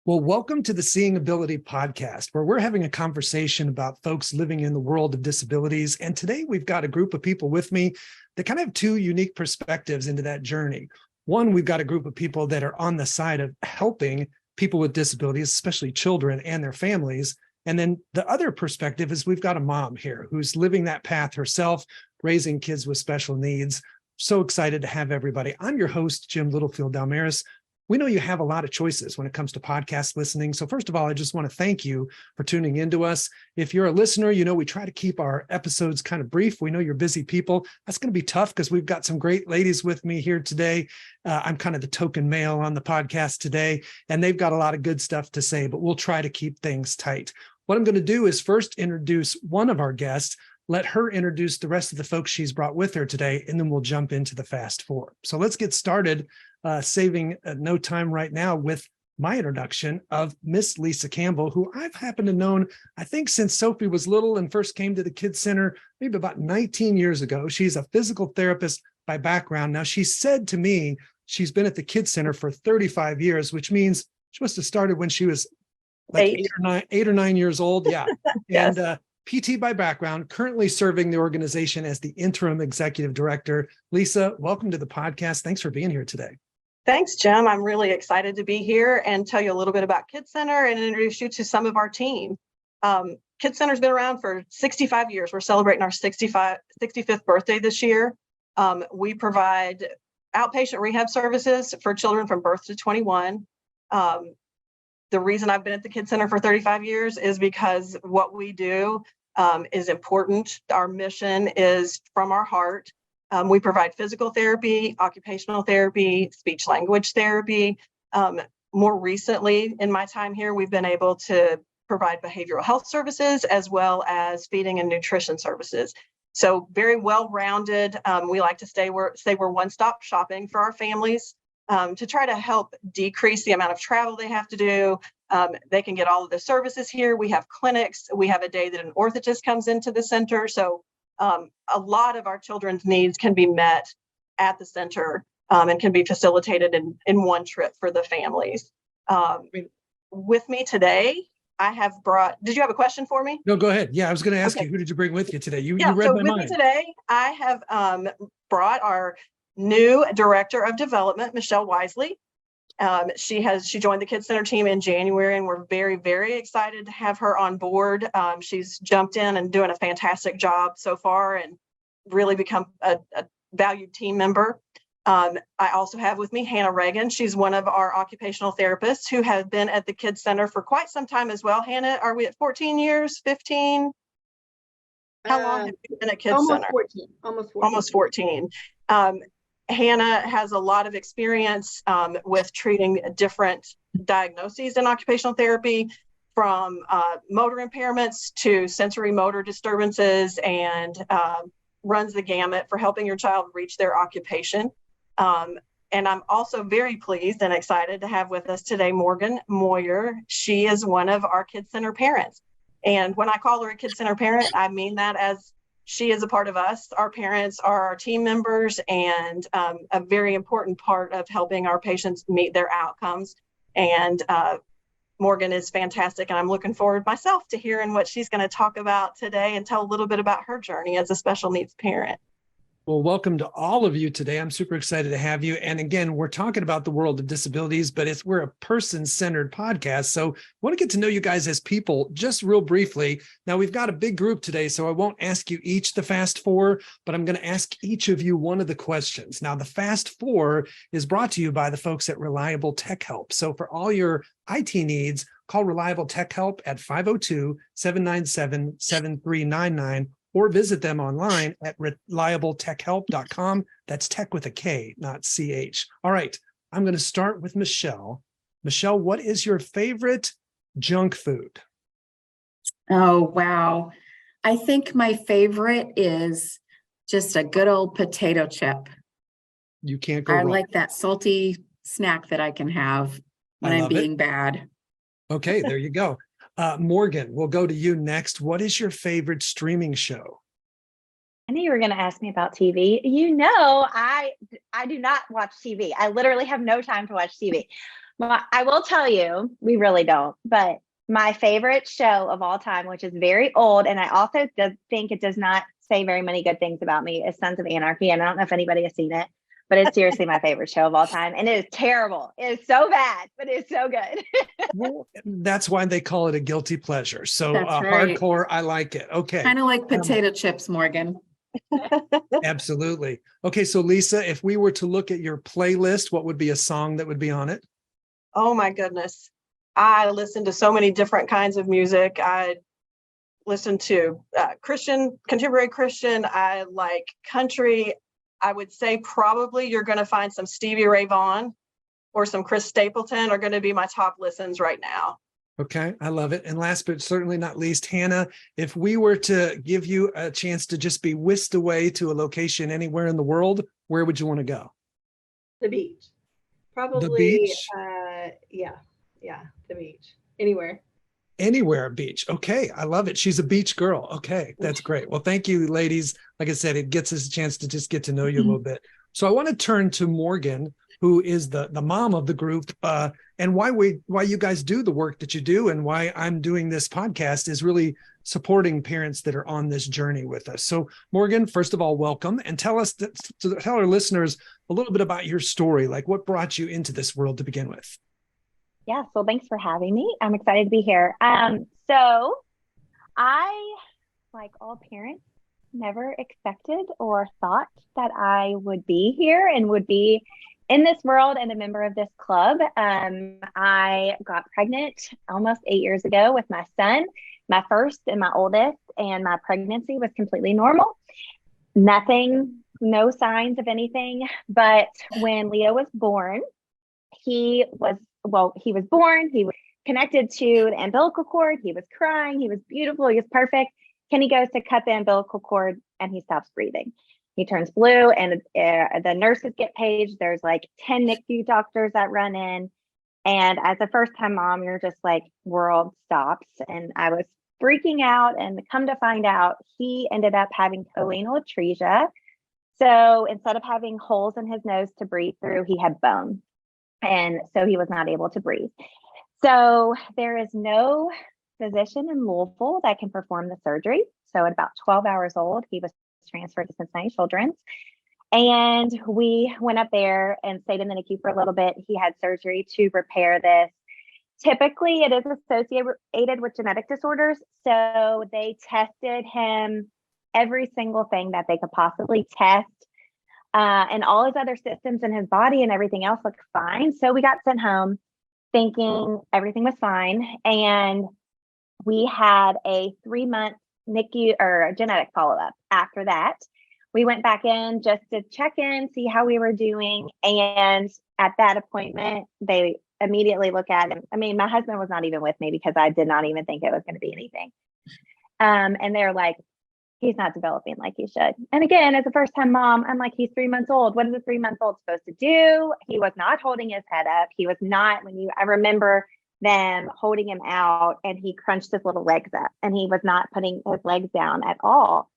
Well, welcome to the Seeing Ability podcast, where we're having a conversation about folks living in the world of disabilities. And today we've got a group of people with me that kind of have two unique perspectives into that journey. One, we've got a group of people that are on the side of helping people with disabilities, especially children and their families. And then the other perspective is we've got a mom here who's living that path herself, raising kids with special needs. So excited to have everybody. I'm your host, Jim Littlefield-Dalmaris. We know you have a lot of choices when it comes to podcast listening. So first of all, I just want to thank you for tuning into us. If you're a listener, you know we try to keep our episodes kind of brief. We know you're busy people. That's going to be tough because we've got some great ladies with me here today. I'm kind of the token male on the podcast today, and they've got a lot of good stuff to say, but we'll try to keep things tight. What I'm going to do is first introduce one of our guests, let her introduce the rest of the folks she's brought with her today, and then we'll jump into the Fast Four. So let's get started. Saving no time right now with my introduction of Miss Lisa Campbell, who I've happened to known, I think, since Sophie was little and first came to the Kids Center, maybe about 19 years ago. She's a physical therapist by background. Now, she said to me she's been at the Kids Center for 35 years, which means she must have started when she was like eight or nine years old. Yeah. Yes. And PT by background, currently serving the organization as the interim executive director. Lisa, welcome to the podcast. Thanks for being here today. Thanks, Jim. I'm really excited to be here and tell you a little bit about Kids Center and introduce you to some of our team. Kids Center's been around for 65 years. We're celebrating our 65th birthday this year. We provide outpatient rehab services for children from birth to 21. The reason I've been at the Kids Center for 35 years is because what we do is important. Our mission is from our heart. We provide physical therapy, occupational therapy, speech language therapy. More recently, in my time here, we've been able to provide behavioral health services as well as feeding and nutrition services. So very well-rounded. We like to say we're one-stop shopping for our families to try to help decrease the amount of travel they have to do. They can get all of the services here. We have clinics. We have a day that an orthotist comes into the center. So a lot of our children's needs can be met at the center and can be facilitated in one trip for the families. With me today, I have brought, did you have a question for me? No, go ahead. Yeah, I was going to ask you, who did you bring with you today? You read so my with mind. Me today, I have brought our new Director of Development, Michelle Wisely. She joined the Kids Center team in January, and we're very, very excited to have her on board. She's jumped in and doing a fantastic job so far and really become a valued team member. I also have with me Hannah Reagan. She's one of our occupational therapists who has been at the Kids Center for quite some time as well. Hannah, are we at 14 years, 15? How long have you been at Kids Center? 14. Almost 14. Hannah has a lot of experience with treating different diagnoses in occupational therapy, from motor impairments to sensory motor disturbances, and runs the gamut for helping your child reach their occupation. And I'm also very pleased and excited to have with us today Morgan Moyer. She is one of our Kids Center parents. And when I call her a Kids Center parent, I mean that as she is a part of us. Our parents are our team members and a very important part of helping our patients meet their outcomes. And Morgan is fantastic, and I'm looking forward myself to hearing what she's going to talk about today and tell a little bit about her journey as a special needs parent. Well, welcome to all of you today. I'm super excited to have you. And again, we're talking about the world of disabilities, but we're a person-centered podcast. So I want to get to know you guys as people just real briefly. Now, we've got a big group today, so I won't ask you each the Fast Four, but I'm going to ask each of you one of the questions. Now, the Fast Four is brought to you by the folks at Reliable Tech Help. So for all your IT needs, call Reliable Tech Help at 502-797-7399. or visit them online at reliabletechhelp.com. That's tech with a K, not CH. All right, I'm going to start with Michelle. Michelle, what is your favorite junk food? Oh, wow. I think my favorite is just a good old potato chip. You can't go wrong. I like that salty snack that I can have when I'm being bad. Okay, there you go. Morgan, we'll go to you next. What is your favorite streaming show? I knew you were going to ask me about TV. I do not watch TV. I literally have no time to watch TV. Well, I will tell you, we really don't. But my favorite show of all time, which is very old, and I also think it does not say very many good things about me, is Sons of Anarchy. And I don't know if anybody has seen it, but it's seriously my favorite show of all time. And it is terrible. It is so bad, but it's so good. Well, that's why they call it a guilty pleasure. So That's right. hardcore, I like it. Okay. Kind of like potato chips, Morgan. Absolutely. Okay. So Lisa, if we were to look at your playlist, what would be a song that would be on it? Oh my goodness. I listen to so many different kinds of music. I listen to Christian, contemporary Christian. I like country. I would say probably you're going to find some Stevie Ray Vaughan or some Chris Stapleton are going to be my top listens right now. Okay. I love it. And last but certainly not least, Hannah, if we were to give you a chance to just be whisked away to a location anywhere in the world, where would you want to go? The beach. Probably, The beach? Yeah, the beach. Anywhere. Anywhere beach. Okay. I love it. She's a beach girl. Okay. That's great. Well, thank you, ladies. Like I said, it gets us a chance to just get to know you a little bit. So I want to turn to Morgan, who is the mom of the group, and why you guys do the work that you do, and why I'm doing this podcast is really supporting parents that are on this journey with us. So Morgan, first of all, welcome, and tell our listeners a little bit about your story, like what brought you into this world to begin with. Yeah, so thanks for having me. I'm excited to be here. So I, like all parents, never expected or thought that I would be here and would be in this world and a member of this club. I got pregnant almost 8 years ago with my son, my first and my oldest, and my pregnancy was completely normal. Nothing, no signs of anything. But when Leo was born, he was born, he was connected to the umbilical cord, he was crying, he was beautiful, he was perfect. Kenny goes to cut the umbilical cord and he stops breathing. He turns blue and the nurses get paged. There's like 10 NICU doctors that run in. And as a first-time mom, you're just like, world stops. And I was freaking out, and come to find out, he ended up having choanal atresia. So instead of having holes in his nose to breathe through, he had bone. And so he was not able to breathe. So there is no physician in Louisville that can perform the surgery. So at about 12 hours old, he was transferred to Cincinnati Children's. And we went up there and stayed in the NICU for a little bit. He had surgery to repair this. Typically, it is associated with genetic disorders. So they tested him every single thing that they could possibly test. And all his other systems in his body and everything else looked fine. So we got sent home thinking everything was fine. And we had a 3-month NICU or genetic follow-up after that. We went back in just to check in, see how we were doing. And at that appointment, they immediately look at him. I mean, my husband was not even with me because I did not even think it was going to be anything. And they're like, he's not developing like he should. And again, as a first-time mom, I'm like, he's 3 months old. What is a 3-month-old supposed to do? He was not holding his head up. He was not, I remember them holding him out and he crunched his little legs up and he was not putting his legs down at all.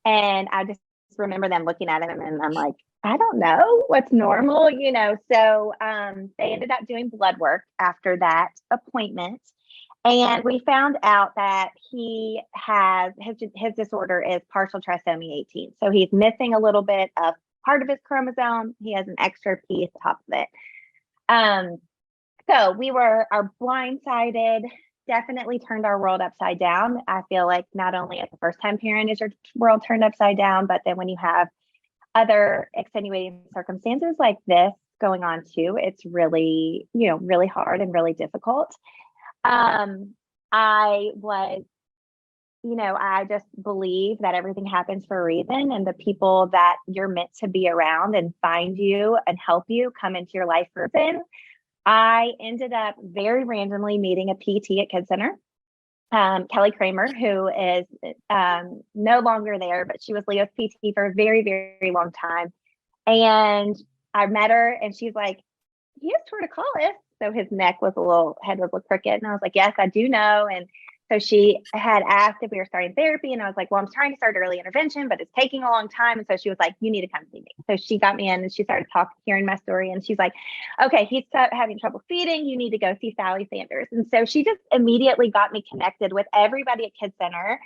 And I just remember them looking at him and I'm like, I don't know what's normal, So they ended up doing blood work after that appointment. And we found out that he has, his disorder is partial trisomy 18. So he's missing a little bit of part of his chromosome. He has an extra piece top of it. So we are blindsided, definitely turned our world upside down. I feel like not only as a first-time parent is your world turned upside down, but then when you have other extenuating circumstances like this going on too, it's really, really hard and really difficult. I just believe that everything happens for a reason, and the people that you're meant to be around and find you and help you come into your life for a reason. I ended up very randomly meeting a PT at Kid Center, Kelly Kramer, who is no longer there, but she was Leo's PT for a very, very long time. And I met her and she's like, he has torticollis. So his head was a little crooked. And I was like, yes, I do know. And So she had asked if we were starting therapy, and I was like, well, I'm trying to start early intervention, but it's taking a long time. And so she was like, you need to come see me. So she got me in and she started hearing my story. And she's like, okay, he's having trouble feeding. You need to go see Sally Sanders. And so she just immediately got me connected with everybody at Kids Center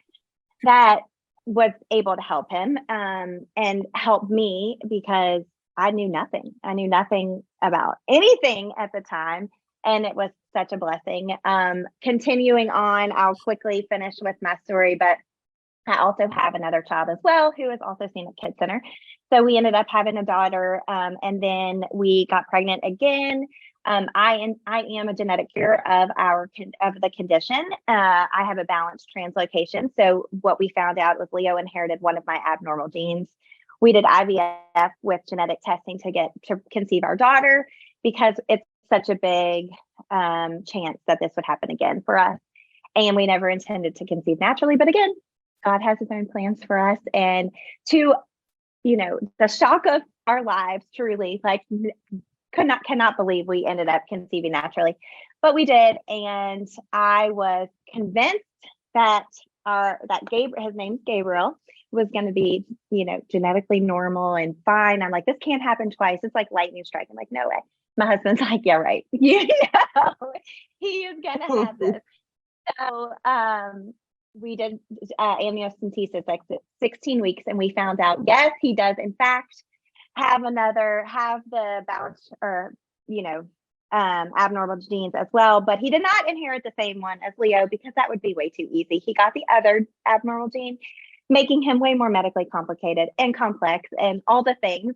that was able to help him and help me, because I knew nothing. I knew nothing about anything at the time. And it was such a blessing. Continuing on, I'll quickly finish with my story, but I also have another child as well who is also seen at Kids Center. So we ended up having a daughter, and then we got pregnant again. I am a genetic carrier of the condition. I have a balanced translocation. So what we found out was Leo inherited one of my abnormal genes. We did IVF with genetic testing to conceive our daughter, because it's such a big chance that this would happen again for us. And we never intended to conceive naturally, but again, God has his own plans for us. And to, the shock of our lives, truly, like cannot believe we ended up conceiving naturally, but we did. And I was convinced that his name's Gabriel, was going to be, genetically normal and fine. I'm like, this can't happen twice. It's like lightning strike. I'm like, no way. My husband's like, yeah, right. He is going to have this. So we did amniocentesis like 16 weeks, and we found out, yes, he does in fact have the balanced or, abnormal genes as well, but he did not inherit the same one as Leo, because that would be way too easy. He got the other abnormal gene, making him way more medically complicated and complex and all the things.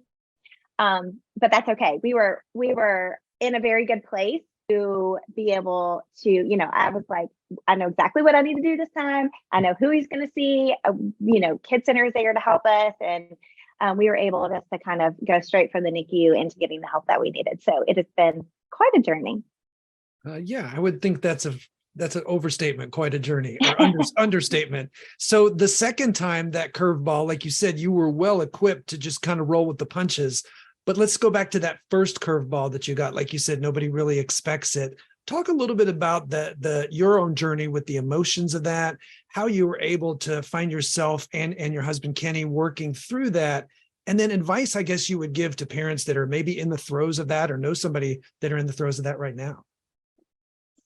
But that's okay. We were in a very good place to be able to, I was like, I know exactly what I need to do this time. I know who he's going to see. Kids Center is there to help us. And we were able just to kind of go straight from the NICU into getting the help that we needed. So it has been quite a journey. Yeah, I would think that's an overstatement, quite a journey, or understatement. So the second time that curveball, like you said, you were well equipped to just kind of roll with the punches. But let's go back to that first curveball that you got. Like you said, nobody really expects it. Talk a little bit about your own journey with the emotions of that, how you were able to find yourself and your husband, Kenny, working through that. And then advice, I guess, you would give to parents that are maybe in the throes of that, or know somebody that are in the throes of that right now.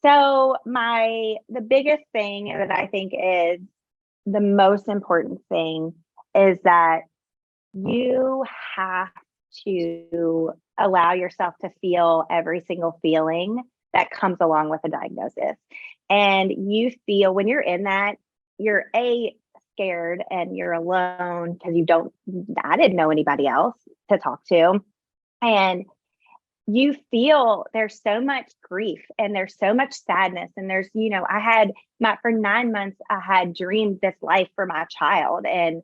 So the biggest thing that I think is the most important thing is that you have to allow yourself to feel every single feeling that comes along with a diagnosis. And you feel, when you're in that, you're scared and you're alone, because I didn't know anybody else to talk to. And you feel there's so much grief and there's so much sadness. And there's, for 9 months, I had dreamed this life for my child and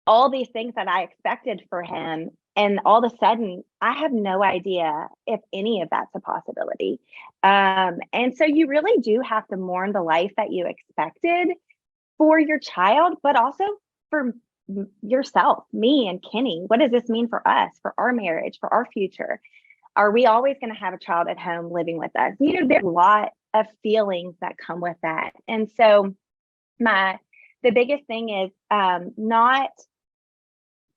all these things that I expected for him. And all of a sudden, I have no idea if any of that's a possibility. And so you really do have to mourn the life that you expected for your child, but also for yourself, me and Kenny. What does this mean for us, for our marriage, for our future? Are we always going to have a child at home living with us? There's a lot of feelings that come with that. And so the biggest thing is not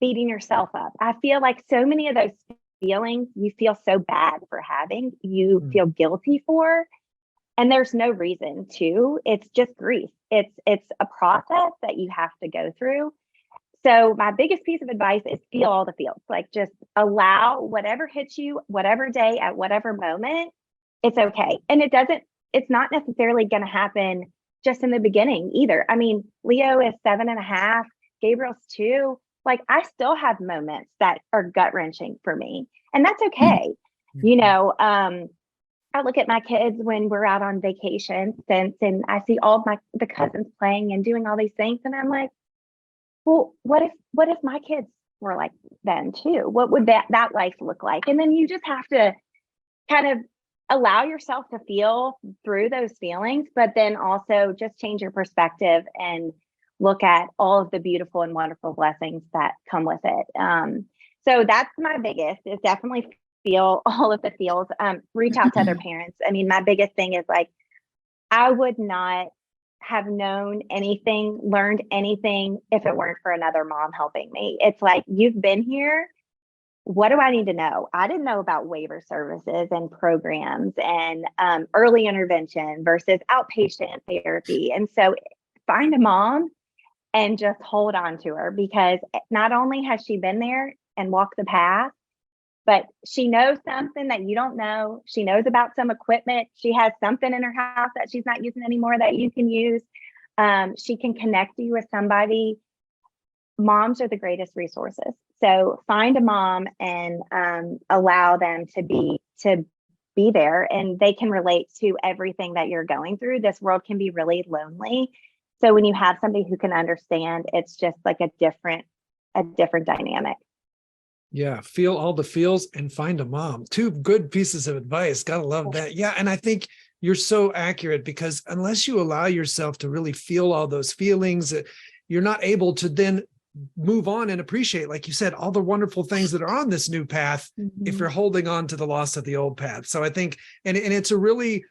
beating yourself up. I feel like so many of those feelings you feel so bad for having, you feel guilty for, and there's no reason to. It's just grief. It's a process that you have to go through. So my biggest piece of advice is feel all the feels. Like, just allow whatever hits you, whatever day, at whatever moment, it's okay. And it's not necessarily going to happen just in the beginning either. I mean, Leo is 7.5, Gabriel's 2. Like, I still have moments that are gut wrenching for me, and that's okay. I look at my kids when we're out on vacation, and I see all of the cousins playing and doing all these things, and I'm like, well, what if my kids were like them too? What would that life look like? And then you just have to kind of allow yourself to feel through those feelings, but then also just change your perspective and look at all of the beautiful and wonderful blessings that come with it. So that's my biggest, is definitely feel all of the feels. Reach out to other parents. I mean, my biggest thing is, like, I would not have known anything, learned anything if it weren't for another mom helping me. It's like, you've been here. What do I need to know? I didn't know about waiver services and programs and early intervention versus outpatient therapy. And so find a mom and just hold on to her, because not only has she been there and walked the path, but she knows something that you don't know. She knows about some equipment. She has something in her house that she's not using anymore that you can use. She can connect you with somebody. Moms are the greatest resources. So find a mom and allow them to be there, and they can relate to everything that you're going through. This world can be really lonely. So when you have somebody who can understand, it's just like a different dynamic. Yeah, feel all the feels and find a mom. Two good pieces of advice. Gotta love that. Yeah, and I think you're so accurate, because unless you allow yourself to really feel all those feelings, you're not able to then move on and appreciate, like you said, all the wonderful things that are on this new path if you're holding on to the loss of the old path. So I think, and it's really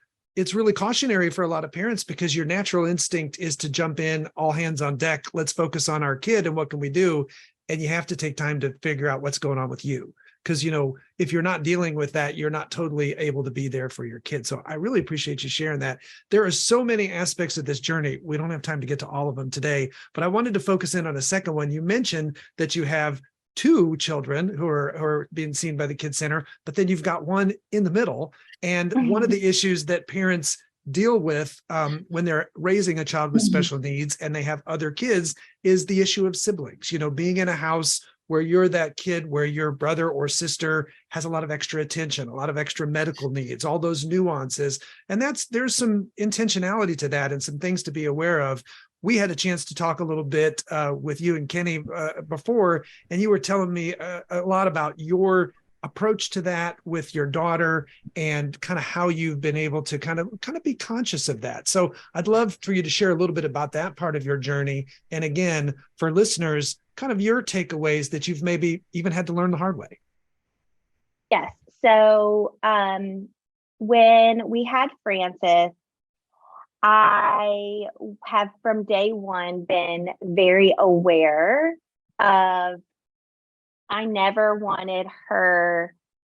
cautionary for a lot of parents, because your natural instinct is to jump in, all hands on deck. Let's focus on our kid and what can we do? And you have to take time to figure out what's going on with you. Because, if you're not dealing with that, you're not totally able to be there for your kid. So I really appreciate you sharing that. There are so many aspects of this journey. We don't have time to get to all of them today, but I wanted to focus in on a second one. You mentioned that you have 2 children who are being seen by the Kids Center, but then you've got one in the middle. And one of the issues that parents deal with when they're raising a child with special needs and they have other kids is the issue of siblings. Being in a house where you're that kid where your brother or sister has a lot of extra attention, a lot of extra medical needs, all those nuances. And there's some intentionality to that and some things to be aware of. We had a chance to talk a little bit with you and Kenny before, and you were telling me a lot about your approach to that with your daughter and kind of how you've been able to kind of be conscious of that. So I'd love for you to share a little bit about that part of your journey. And again, for listeners, kind of your takeaways that you've maybe even had to learn the hard way. Yes. So when we had Francis, I have from day one been very aware of, I never wanted her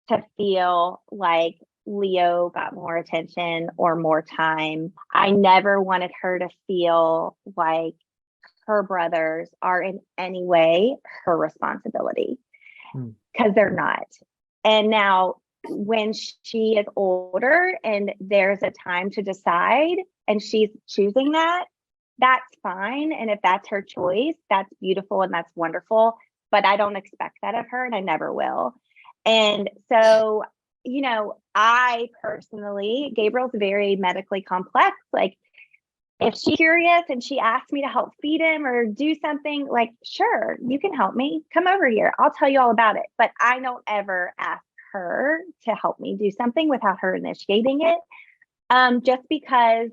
to feel like Leo got more attention or more time. I never wanted her to feel like her brothers are in any way her responsibility, because they're not. And now when she is older and there's a time to decide and she's choosing that, that's fine. And if that's her choice, that's beautiful and that's wonderful. But I don't expect that of her, and I never will. And so, I personally, Gabriel's very medically complex. Like, if she's curious and she asks me to help feed him or do something, like, sure, you can help me. Come over here. I'll tell you all about it. But I don't ever ask her to help me do something without her initiating it. Just because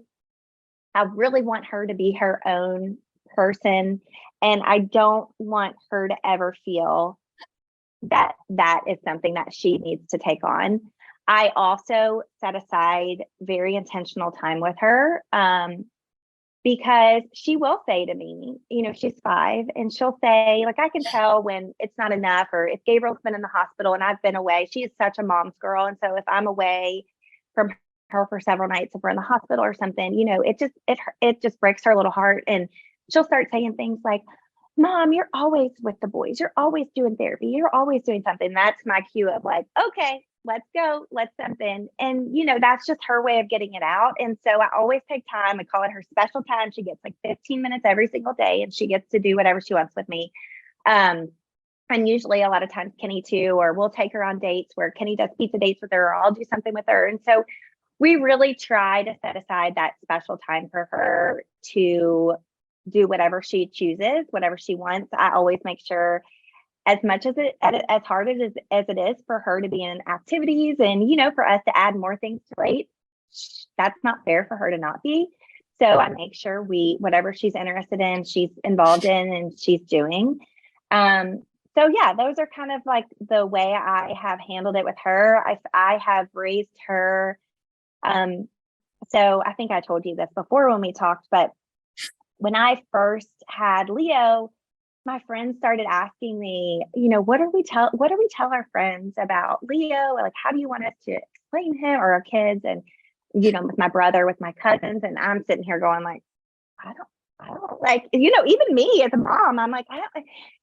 I really want her to be her own person. And I don't want her to ever feel that is something that she needs to take on. I also set aside very intentional time with her because she will say to me, she's 5 and she'll say, like, I can tell when it's not enough, or if Gabriel's been in the hospital and I've been away. She is such a mom's girl. And so if I'm away from her for several nights, if we're in the hospital or something, it just breaks her little heart. And she'll start saying things like, Mom, you're always with the boys. You're always doing therapy. You're always doing something. That's my cue of like, okay, let's go. Let's something. And, that's just her way of getting it out. And so I always take time. I call it her special time. She gets like 15 minutes every single day and she gets to do whatever she wants with me. And usually a lot of times Kenny too, or we'll take her on dates where Kenny does pizza dates with her, or I'll do something with her. And so we really try to set aside that special time for her to do whatever she chooses, whatever she wants. I always make sure, as much as hard as it is for her to be in activities and, for us to add more things to plate, that's not fair for her to not be. So I make sure whatever she's interested in, she's involved in and she's doing. So yeah, those are kind of like the way I have handled it with her. I have raised her. So I think I told you this before when we talked, but when I first had Leo, my friends started asking me, what do we tell our friends about Leo? Like, how do you want us to explain him or our kids? And, with my brother, with my cousins, and I'm sitting here going like, I don't like, even me as a mom, I'm like,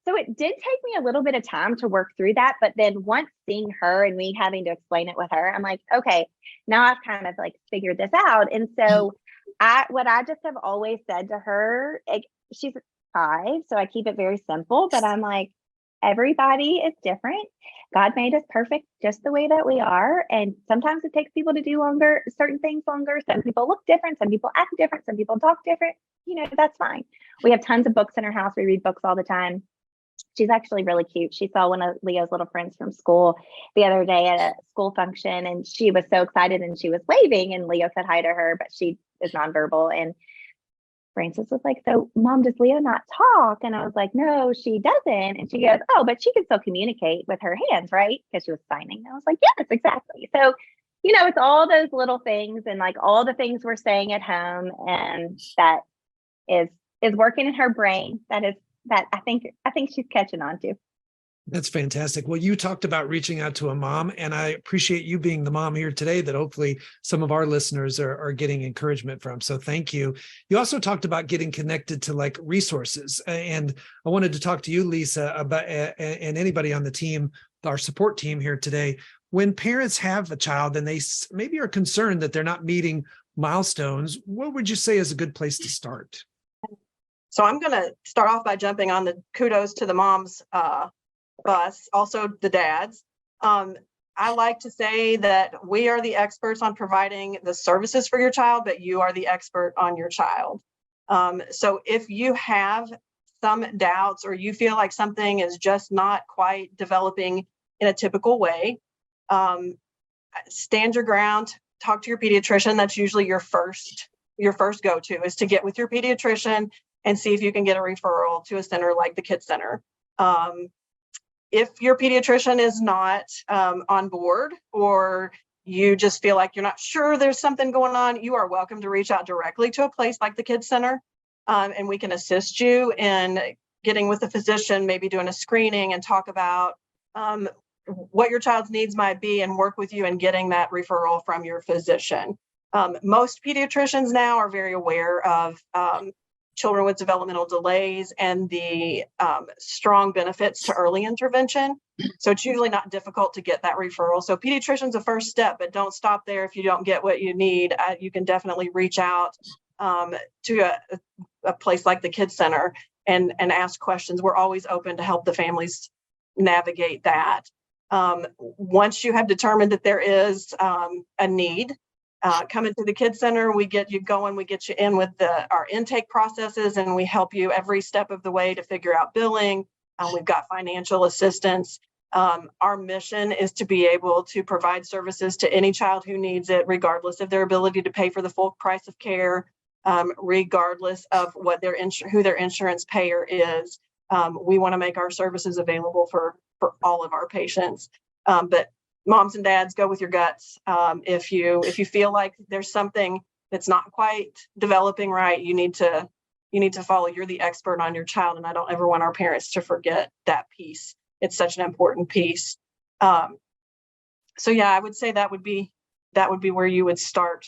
so it did take me a little bit of time to work through that. But then once seeing her and me having to explain it with her, I'm like, okay, now I've kind of like figured this out. And so what I just have always said to her, she's 5, so I keep it very simple, but I'm like, everybody is different. God made us perfect just the way that we are. And sometimes it takes people to do certain things longer. Some people look different. Some people act different. Some people talk different. That's fine. We have tons of books in our house. We read books all the time. She's actually really cute. She saw one of Leo's little friends from school the other day at a school function, and she was so excited and she was waving, and Leo said hi to her, but she is nonverbal. And Frances was like, so Mom, does Leo not talk? And I was like, no, she doesn't. And she goes, oh, but she can still communicate with her hands, right? Because she was signing. And I was like, yes, exactly. So, it's all those little things and like all the things we're saying at home, and that is working in her brain. That I think she's catching on to. That's fantastic. Well, you talked about reaching out to a mom, and I appreciate you being the mom here today that hopefully some of our listeners are getting encouragement from. So thank you. You also talked about getting connected to like resources. And I wanted to talk to you, Lisa, about, and anybody on the team, our support team here today. When parents have a child and they maybe are concerned that they're not meeting milestones, what would you say is a good place to start? So I'm going to start off by jumping on the kudos to the moms bus, also the dads. I like to say that we are the experts on providing the services for your child, but you are the expert on your child. So if you have some doubts or you feel like something is just not quite developing in a typical way, stand your ground, talk to your pediatrician. That's usually your first go-to, is to get with your pediatrician and see if you can get a referral to a center like the Kids Center. If your pediatrician is not on board, or you just feel like you're not sure there's something going on, you are welcome to reach out directly to a place like the Kids Center, and we can assist you in getting with the physician, maybe doing a screening and talk about what your child's needs might be and work with you in getting that referral from your physician. Most pediatricians now are very aware of children with developmental delays and the strong benefits to early intervention. So it's usually not difficult to get that referral. So pediatrician's a first step, but don't stop there. If you don't get what you need, you can definitely reach out to a place like the Kids Center and ask questions. We're always open to help the families navigate that. Once you have determined that there is a need, coming to the Kids Center, we get you going, we get you in with our intake processes, and we help you every step of the way to figure out billing. We've got financial assistance. Our mission is to be able to provide services to any child who needs it, regardless of their ability to pay for the full price of care, regardless of what who their insurance payer is. We want to make our services available for all of our patients. But moms and dads, go with your guts. If you feel like there's something that's not quite developing right, you need to follow. You're the expert on your child, and I don't ever want our parents to forget that piece. It's such an important piece. So yeah, I would say that would be where you would start.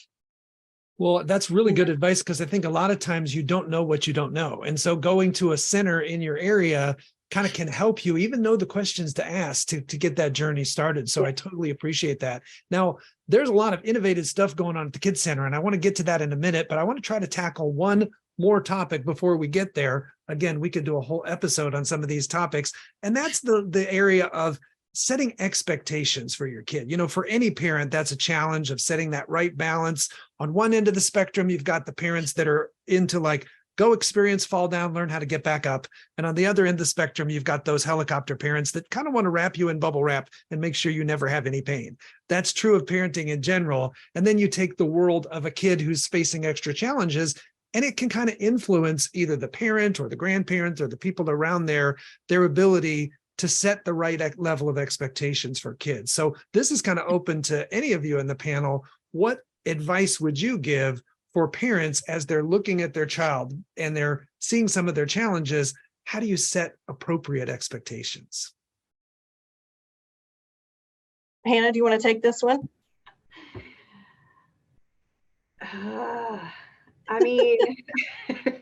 Well, that's really good advice, because I think a lot of times you don't know what you don't know. And so going to a center in your area kind of can help you even know the questions to ask to get that journey started. So I totally appreciate that. Now, there's a lot of innovative stuff going on at the Kids Center, and I want to get to that in a minute, but I want to try to tackle one more topic before we get there. Again, we could do a whole episode on some of these topics, and that's the area of setting expectations for your kid. For any parent, that's a challenge of setting that right balance. On one end of the spectrum, you've got the parents that are into like, go experience, fall down, learn how to get back up. And on the other end of the spectrum, you've got those helicopter parents that kind of want to wrap you in bubble wrap and make sure you never have any pain. That's true of parenting in general. And then you take the world of a kid who's facing extra challenges, and it can kind of influence either the parent or the grandparent or the people around their ability to set the right level of expectations for kids. So this is kind of open to any of you in the panel. What advice would you give for parents as they're looking at their child and they're seeing some of their challenges? How do you set appropriate expectations? Hannah, do you want to take this one? I mean, I mean,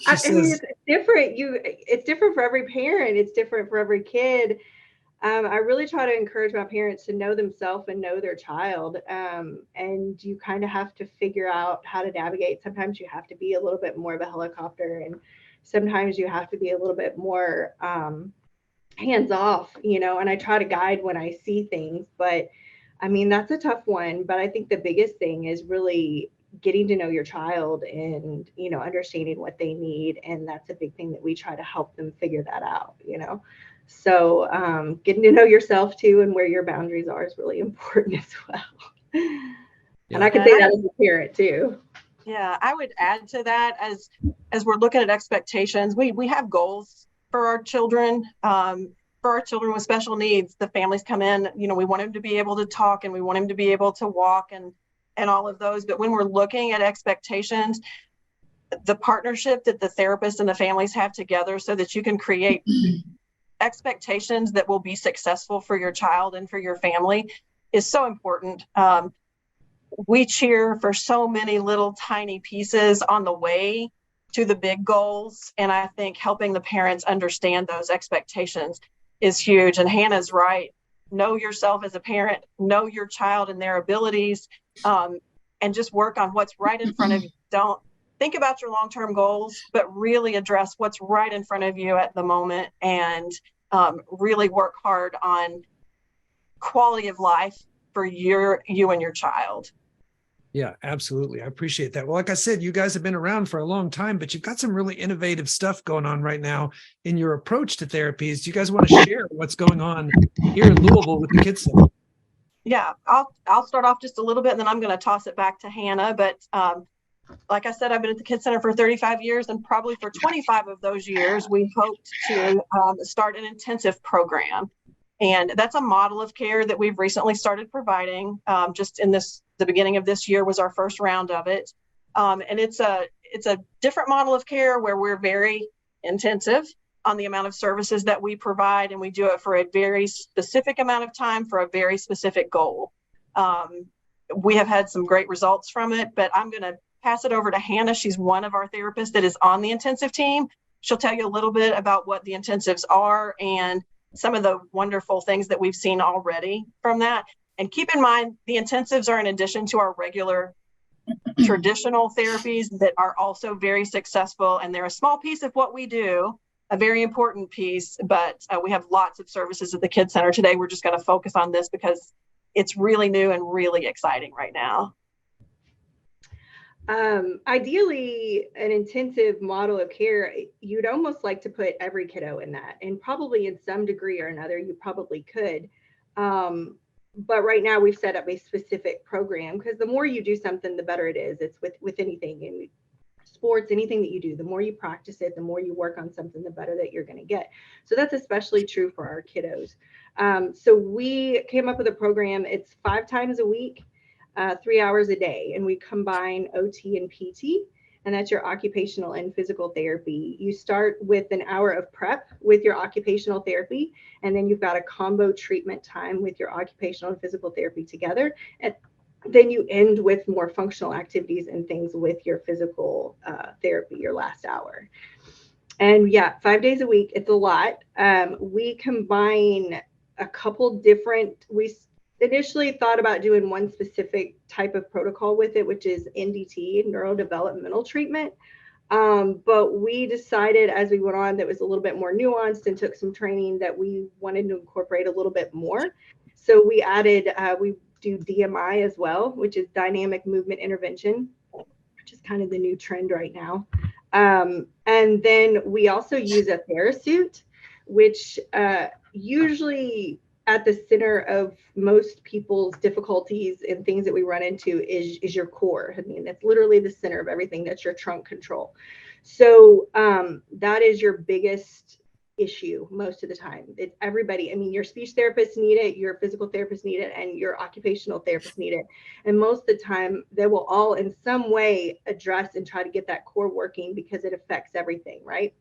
it's different. It's different for every parent. It's different for every kid. I really try to encourage my parents to know themselves and know their child. And you kind of have to figure out how to navigate. Sometimes you have to be a little bit more of a helicopter, and sometimes you have to be a little bit more hands off, and I try to guide when I see things. But I mean, that's a tough one. But I think the biggest thing is really getting to know your child and, understanding what they need. And that's a big thing that we try to help them figure that out, So getting to know yourself too, and where your boundaries are, is really important as well. Yeah. And I can say that as a parent too. Yeah, I would add to that, as we're looking at expectations, we have goals for our children. For our children with special needs, the families come in, we want them to be able to talk, and we want them to be able to walk, and all of those. But when we're looking at expectations, the partnership that the therapist and the families have together, so that you can create expectations that will be successful for your child and for your family, is so important. We cheer for so many little tiny pieces on the way to the big goals. And I think helping the parents understand those expectations is huge. And Hannah's right. Know yourself as a parent, know your child and their abilities, and just work on what's right in front of you. Don't think about your long-term goals, but really address what's right in front of you at the moment, and really work hard on quality of life for you and your child. Yeah, absolutely. I appreciate that. Well, like I said, you guys have been around for a long time, but you've got some really innovative stuff going on right now in your approach to therapies. Do you guys want to share what's going on here in Louisville with the Kids Center? Yeah, I'll start off just a little bit, and then I'm going to toss it back to Hannah. But like I said, I've been at the Kids Center for 35 years, and probably for 25 of those years, we hoped to start an intensive program. And that's a model of care that we've recently started providing. Just in the beginning of this year was our first round of it. And it's a different model of care where we're very intensive on the amount of services that we provide, and we do it for a very specific amount of time for a very specific goal. We have had some great results from it, but I'm going to pass it over to Hannah. She's one of our therapists that is on the intensive team. She'll tell you a little bit about what the intensives are and some of the wonderful things that we've seen already from that. And keep in mind, the intensives are in addition to our regular traditional therapies that are also very successful. And they're a small piece of what we do, a very important piece, but we have lots of services at the Kids Center. Today, we're just going to focus on this because it's really new and really exciting right now. Ideally, an intensive model of care, you'd almost like to put every kiddo in that, and probably in some degree or another, you probably could. But right now we've set up a specific program, because the more you do something, the better it is. It's with anything in sports, anything that you do, the more you practice it, the more you work on something, the better that you're going to get. So that's especially true for our kiddos. So we came up with a program. It's 5 times a week. 3 hours a day, and we combine OT and PT, and that's your occupational and physical therapy. You start with an hour of prep with your occupational therapy, and then you've got a combo treatment time with your occupational and physical therapy together, and then you end with more functional activities and things with your physical therapy, your last hour. And yeah, 5 days a week, it's a lot. We combine a couple different, we initially thought about doing one specific type of protocol with it, which is NDT, neurodevelopmental treatment. But we decided as we went on that was a little bit more nuanced and took some training that we wanted to incorporate a little bit more. So we added, we do DMI as well, which is dynamic movement intervention, which is kind of the new trend right now. And then we also use a TheraSuit, which usually at the center of most people's difficulties and things that we run into is your core. I mean, that's literally the center of everything. That's your trunk control. So that is your biggest issue most of the time. It's everybody. I mean, your speech therapists need it, your physical therapists need it, and your occupational therapists need it. And most of the time, they will all in some way address and try to get that core working because it affects everything, right?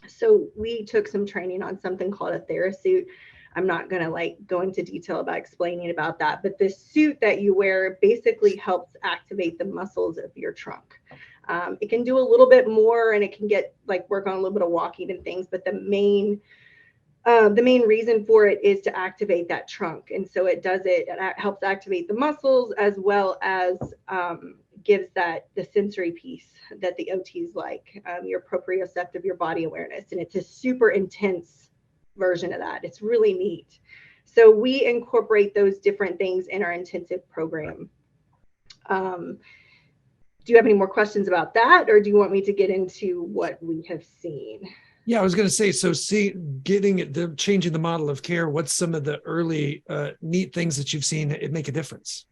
So we took some training on something called a TheraSuit. I'm not going to go into detail about explaining about that, but the suit that you wear basically helps activate the muscles of your trunk. It can do a little bit more, and it can get work on a little bit of walking and things, but the main reason for it is to activate that trunk. And so it helps activate the muscles as well as gives the sensory piece that the OTs like, your proprioceptive, your body awareness. And it's a super intense version of that. It's really neat. So we incorporate those different things in our intensive program. Do you have any more questions about that, or do you want me to get into what we have seen? Yeah, I was going to say, so changing the model of care, what's some of the early neat things that you've seen it make a difference?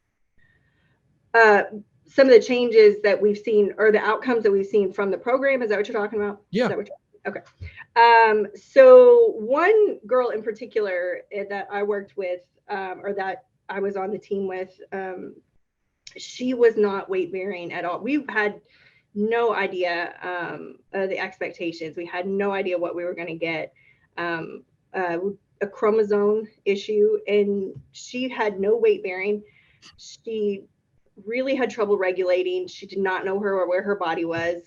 Some of the changes that we've seen, or the outcomes that we've seen from the program, is that what you're talking about? Yeah. Okay. So one girl in particular that I worked with, or that I was on the team with, she was not weight bearing at all. We had no idea the expectations. We had no idea what we were going to get. A chromosome issue, and she had no weight bearing. She really had trouble regulating. She did not know where her body was.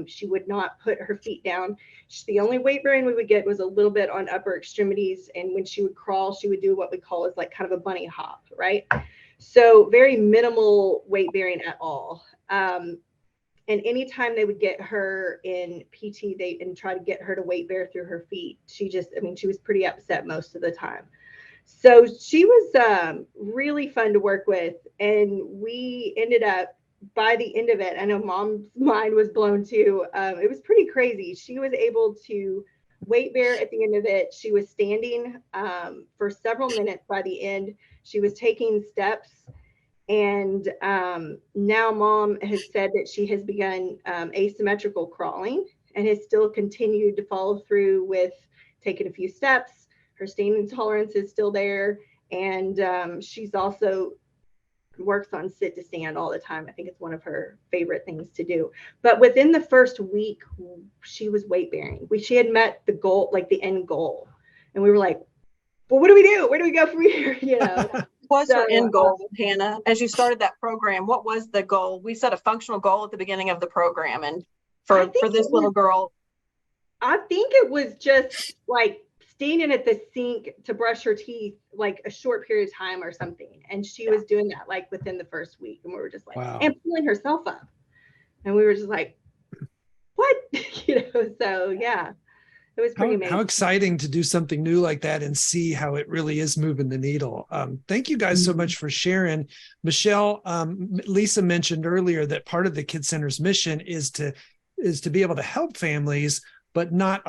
She would not put her feet down. The only weight bearing we would get was a little bit on upper extremities, and when she would crawl, she would do what we call is kind of a bunny hop, right? So very minimal weight bearing at all. And anytime they would get her in PT, and try to get her to weight bear through her feet, she was pretty upset most of the time. So she was really fun to work with. And we ended up, by the end of it, I know Mom's mind was blown too. It was pretty crazy. She was able to weight bear at the end of it. She was standing for several minutes by the end. She was taking steps. And now Mom has said that she has begun asymmetrical crawling and has still continued to follow through with taking a few steps. Her standing tolerance is still there. And she's also works on sit to stand all the time. I think it's one of her favorite things to do. But within the first week, she was weight bearing. She had met the goal, the end goal. And we were like, well, what do we do? Where do we go from here? What was her end goal, Hannah? As you started that program, what was the goal? We set a functional goal at the beginning of the program. And for this little girl, I think it was just standing at the sink to brush her teeth a short period of time or something. And she was doing that within the first week. And we were just wow. And pulling herself up. And we were just what? So yeah, it was pretty amazing. How exciting to do something new like that and see how it really is moving the needle. Thank you guys so much for sharing. Michelle, Lisa mentioned earlier that part of the Kid Center's mission is to be able to help families, but not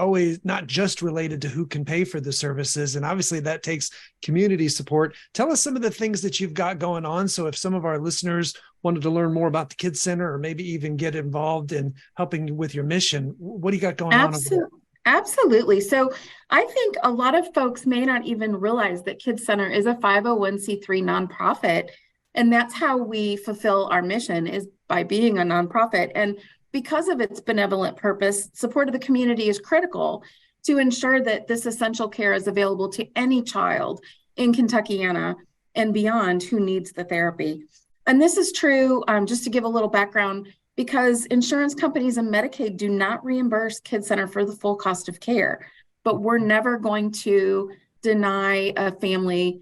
just related to who can pay for the services. And obviously that takes community support. Tell us some of the things that you've got going on. So if some of our listeners wanted to learn more about the Kids Center, or maybe even get involved in helping with your mission, what do you got going on over there? Absolutely. So I think a lot of folks may not even realize that Kids Center is a 501c3 nonprofit. And that's how we fulfill our mission, is by being a nonprofit. And because of its benevolent purpose, support of the community is critical to ensure that this essential care is available to any child in Kentuckiana and beyond who needs the therapy. And this is true, just to give a little background, because insurance companies and Medicaid do not reimburse Kids Center for the full cost of care, but we're never going to deny a family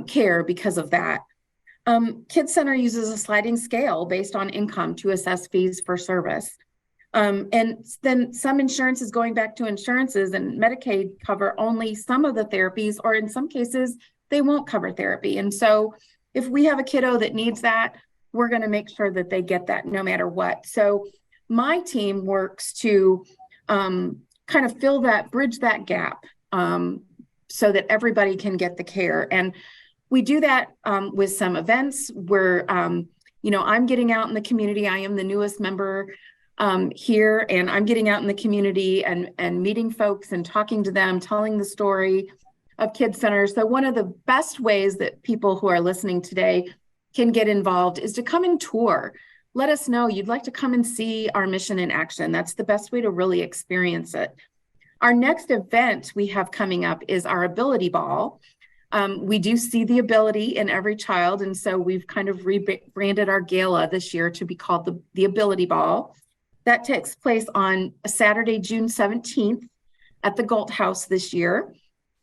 care because of that. Kids Center uses a sliding scale based on income to assess fees for service. And then some insurances, going back to insurances, and Medicaid cover only some of the therapies, or in some cases, they won't cover therapy. And so if we have a kiddo that needs that, we're going to make sure that they get that no matter what. So my team works to kind of bridge that gap so that everybody can get the care. And we do that with some events where, I'm getting out in the community. I am the newest member here, and I'm getting out in the community and meeting folks and talking to them, telling the story of Kid Center. So one of the best ways that people who are listening today can get involved is to come and tour. Let us know you'd like to come and see our mission in action. That's the best way to really experience it. Our next event we have coming up is our Ability Ball. We do see the ability in every child, and so we've kind of rebranded our gala this year to be called the Ability Ball. That takes place on Saturday, June 17th at the Galt House this year.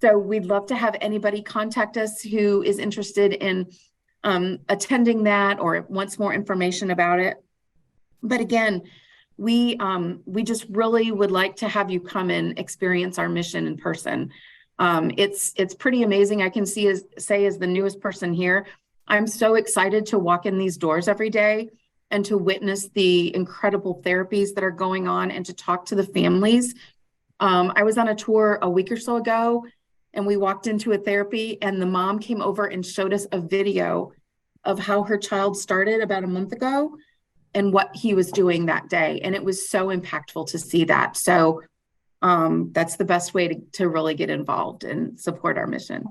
So we'd love to have anybody contact us who is interested in attending that or wants more information about it. But again, we just really would like to have you come and experience our mission in person. It's pretty amazing. I can say as the newest person here, I'm so excited to walk in these doors every day and to witness the incredible therapies that are going on and to talk to the families. I was on a tour a week or so ago, and we walked into a therapy, and the mom came over and showed us a video of how her child started about a month ago and what he was doing that day. And it was so impactful to see that. So that's the best way to really get involved and support our mission.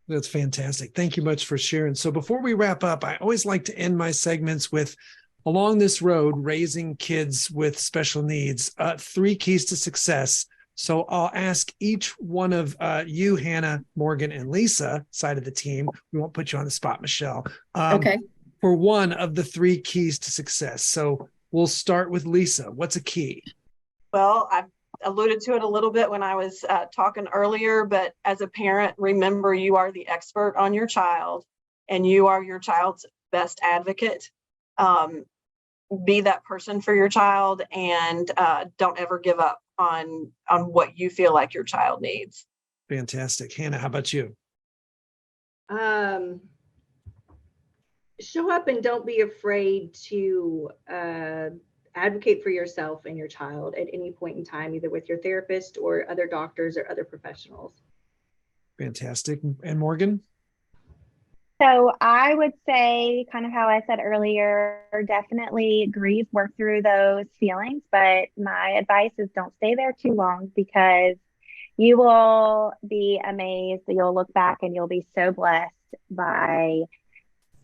That's fantastic. Thank you much for sharing. So before we wrap up, I always like to end my segments with, along this road, raising kids with special needs, 3 keys to success. So I'll ask each one of you, Hannah, Morgan, and Lisa, side of the team. We won't put you on the spot, Michelle. Okay. For one of the 3 keys to success. So we'll start with Lisa. What's a key? Well, I've alluded to it a little bit when I was talking earlier, but as a parent, remember you are the expert on your child and you are your child's best advocate. Be that person for your child, and don't ever give up on what you feel like your child needs. Fantastic. Hannah, how about you? Show up and don't be afraid to advocate for yourself and your child at any point in time, either with your therapist or other doctors or other professionals. Fantastic. And Morgan? So I would say, kind of how I said earlier, definitely grieve, work through those feelings. But my advice is don't stay there too long, because you will be amazed. You'll look back and you'll be so blessed by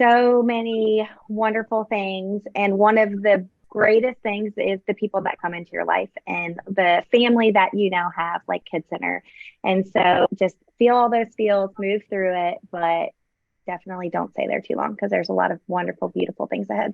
so many wonderful things. And one of the greatest things is the people that come into your life and the family that you now have, like Kid Center. And so just feel all those feels, move through it, but definitely don't stay there too long, because there's a lot of wonderful, beautiful things ahead.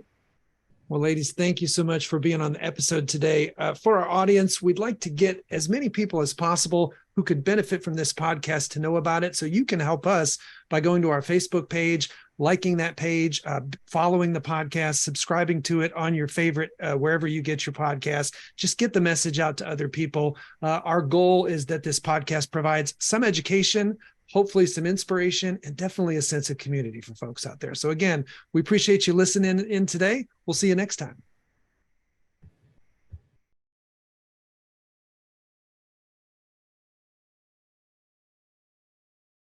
Well, ladies, thank you so much for being on the episode today. For our audience, we'd like to get as many people as possible who could benefit from this podcast to know about it. So you can help us by going to our Facebook page, liking that page, following the podcast, subscribing to it on your favorite, wherever you get your podcast. Just get the message out to other people. Our goal is that this podcast provides some education, hopefully some inspiration, and definitely a sense of community for folks out there. So again, we appreciate you listening in today. We'll see you next time.